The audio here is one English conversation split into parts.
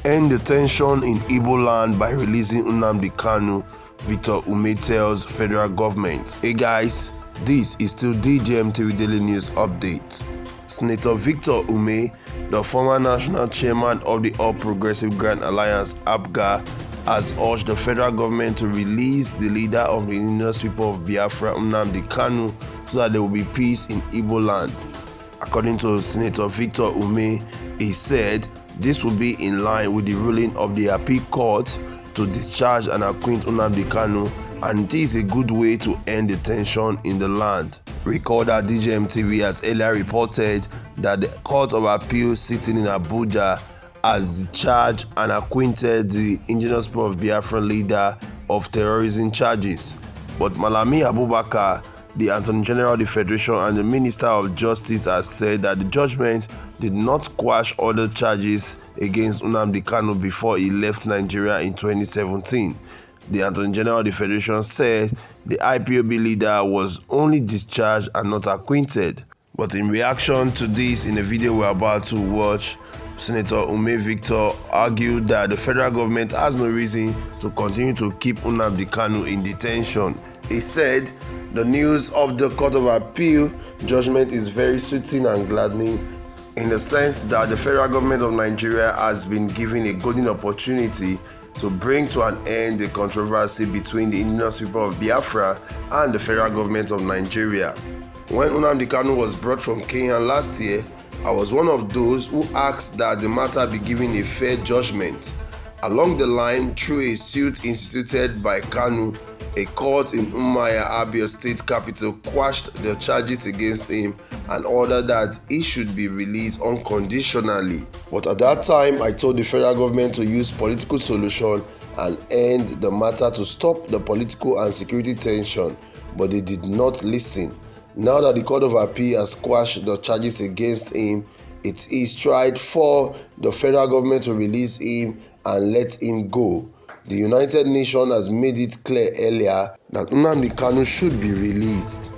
End the tension in Igbo Land by releasing Nnamdi Kanu, Victor Umeh tells federal government. Hey guys, this is still DJMTV Daily News Update. Senator Victor Umeh, the former national chairman of the All Progressive Grand Alliance (APGA), has urged the federal government to release the leader of the indigenous people of Biafra, Nnamdi Kanu, so that there will be peace in Igbo Land. According to Senator Victor Umeh, he said this will be in line with the ruling of the appeal court to discharge and acquit Nnamdi Kanu, and it is a good way to end the tension in the land. Recall that DJMTV has earlier reported that the Court of Appeal sitting in Abuja has discharged and acquitted the indigenous people of Biafra leader of terrorism charges. But Malami Abubakar, the Attorney General of the Federation and the Minister of Justice, has said that the judgment did not quash other charges against Nnamdi Kanu before he left Nigeria in 2017. The Attorney General of the Federation said the IPOB leader was only discharged and not acquitted. But in reaction to this, in the video we're about to watch, Senator Umeh Victor argued that the federal government has no reason to continue to keep Nnamdi Kanu in detention. He said the news of the Court of Appeal judgment is very soothing and gladdening, in the sense that the federal government of Nigeria has been given a golden opportunity to bring to an end the controversy between the indigenous people of Biafra and the federal government of Nigeria. When Nnamdi Kanu was brought from Kenya last year, I was one of those who asked that the matter be given a fair judgment. Along the line, through a suit instituted by Kanu, a court in Umeh, Abia State capital, quashed the charges against him and ordered that he should be released unconditionally. But at that time, I told the federal government to use political solution and end the matter to stop the political and security tension, but they did not listen. Now that the Court of Appeal has quashed the charges against him, it is tried for the federal government to release him and let him go. The United Nations has made it clear earlier that Nnamdi Kanu should be released.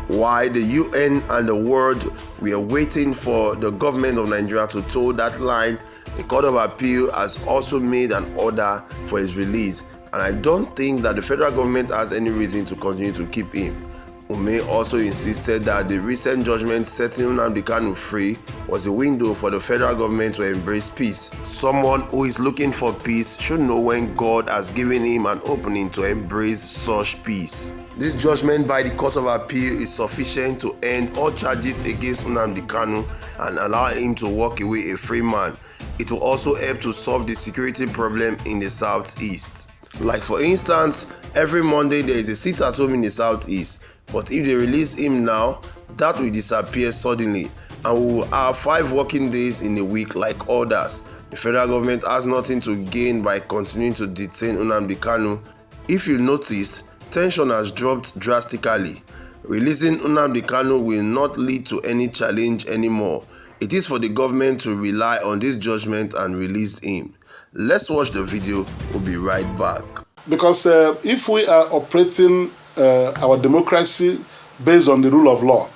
While the UN and the world were waiting for the government of Nigeria to toe that line, the Court of Appeal has also made an order for his release, and I don't think that the federal government has any reason to continue to keep him. Umeh also insisted that the recent judgment setting Nnamdi Kanu free was a window for the federal government to embrace peace. Someone who is looking for peace should know when God has given him an opening to embrace such peace. This judgment by the Court of Appeal is sufficient to end all charges against Nnamdi Kanu and allow him to walk away a free man. It will also help to solve the security problem in the southeast. Like for instance, every Monday there is a sit-at-home in the southeast. But if they release him now, that will disappear suddenly, and we will have 5 working days in a week like others. The federal government has nothing to gain by continuing to detain Nnamdi Kanu. If you noticed, tension has dropped drastically. Releasing Nnamdi Kanu will not lead to any challenge anymore. It is for the government to rely on this judgment and release him. Let's watch the video. We'll be right back. Because if we are operating our democracy based on the rule of law,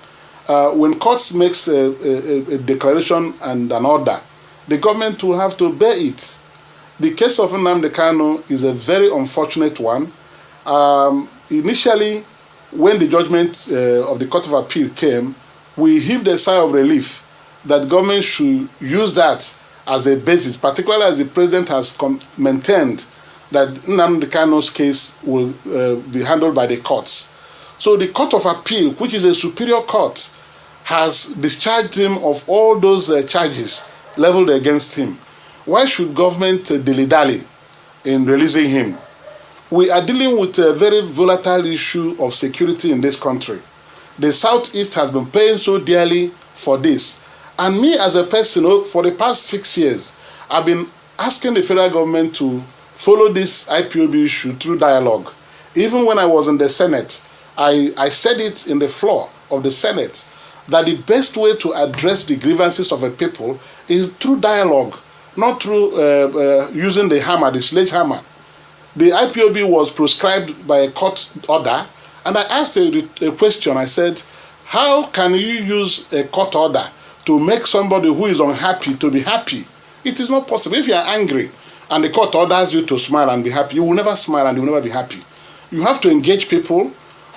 when courts makes a declaration and an order, the government will have to bear it. The case of Nnamdi Kanu is a very unfortunate one. Initially, when the judgment of the Court of Appeal came, we heaved a sigh of relief that government should use that as a basis, particularly as the president has maintained that Nnamdi Kanu's case will be handled by the courts. So the Court of Appeal, which is a superior court, has discharged him of all those charges leveled against him. Why should government dilly-dally in releasing him? We are dealing with a very volatile issue of security in this country. The Southeast has been paying so dearly for this. And me as a person, for the past 6 years, I've been asking the federal government to follow this IPOB issue through dialogue. Even when I was in the Senate, I said it in the floor of the Senate that the best way to address the grievances of a people is through dialogue, not through using the hammer, the sledgehammer. The IPOB was proscribed by a court order, and I asked a question. I said, how can you use a court order to make somebody who is unhappy to be happy? It is not possible. If you are angry, and the court orders you to smile and be happy, you will never smile and you will never be happy. You have to engage people,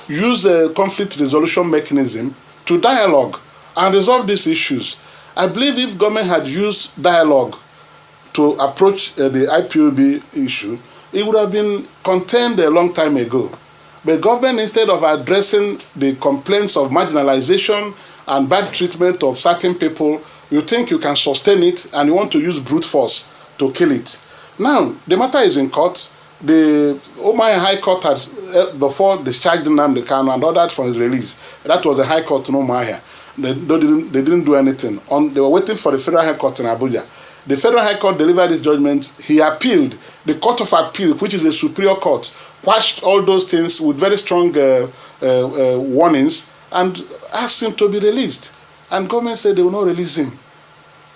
use a conflict resolution mechanism to dialogue and resolve these issues. I believe if government had used dialogue to approach the IPOB issue, it would have been contained a long time ago. But government, instead of addressing the complaints of marginalization and bad treatment of certain people, you think you can sustain it and you want to use brute force to kill it. Now, the matter is in court. The Umeh High Court has before discharged Nnamdi Kanu and ordered for his release. That was the High Court in Umeh. They didn't do anything. They were waiting for the Federal High Court in Abuja. The Federal High Court delivered his judgment. He appealed. The Court of Appeal, which is a superior court, quashed all those things with very strong warnings and asked him to be released. And government said they will not release him.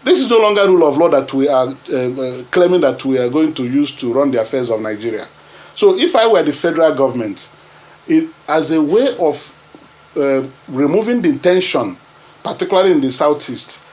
This is no longer rule of law that we are claiming that we are going to use to run the affairs of Nigeria. So if I were the federal government, as a way of removing the tension, particularly in the southeast,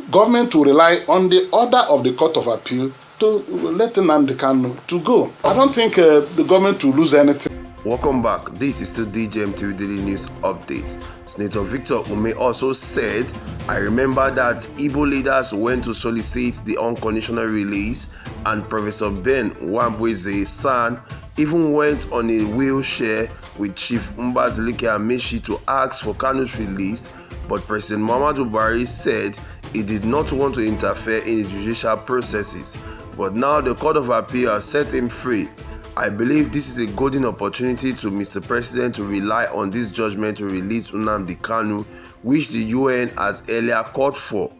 government will rely on the order of the Court of Appeal to let Nnamdi Kanu to go. I don't think the government will lose anything. Welcome back. This is still DJMTV Daily News Update. Senator Victor Umeh also said, I remember that Igbo leaders went to solicit the unconditional release, and Professor Ben Wambweze's son even went on a wheelchair with Chief Mbazilike Amaechi to ask for Kanu's release, but President Muhammadu Buhari said he did not want to interfere in the judicial processes. But now the Court of Appeal has set him free. I believe this is a golden opportunity to Mr. President to rely on this judgment to release Nnamdi Kanu, which the UN has earlier called for.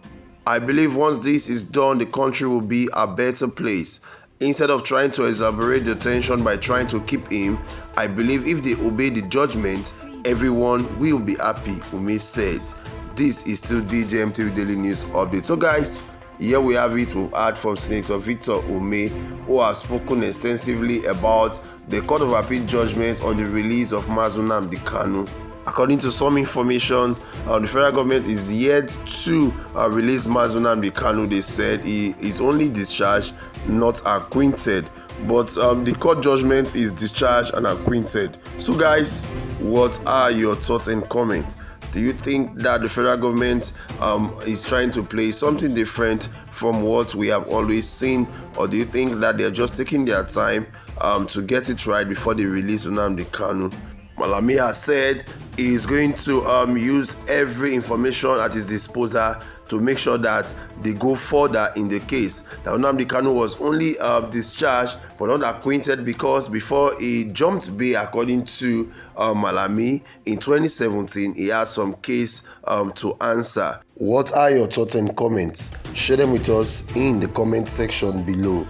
I believe once this is done, the country will be a better place. Instead of trying to exacerbate the tension by trying to keep him, I believe if they obey the judgment, everyone will be happy, Umeh said. This is still DJMTV Daily News Update. So guys, here we have it. We've heard from Senator Victor Umeh, who has spoken extensively about the Court of Appeal judgment on the release of Nnamdi Kanu. According to some information, the federal government is yet to release Nnamdi Kanu. They said he is only discharged, not acquitted. But the court judgment is discharged and acquitted. So guys, what are your thoughts and comments? Do you think that the federal government is trying to play something different from what we have always seen? Or do you think that they're just taking their time to get it right before they release Nnamdi Kanu? Malami has said he is going to use every information at his disposal to make sure that they go further in the case. Now, Nnamdi Kanu was only discharged but not acquitted because before he jumped bail, according to Malami, in 2017, he had some case to answer. What are your thoughts and comments? Share them with us in the comment section below.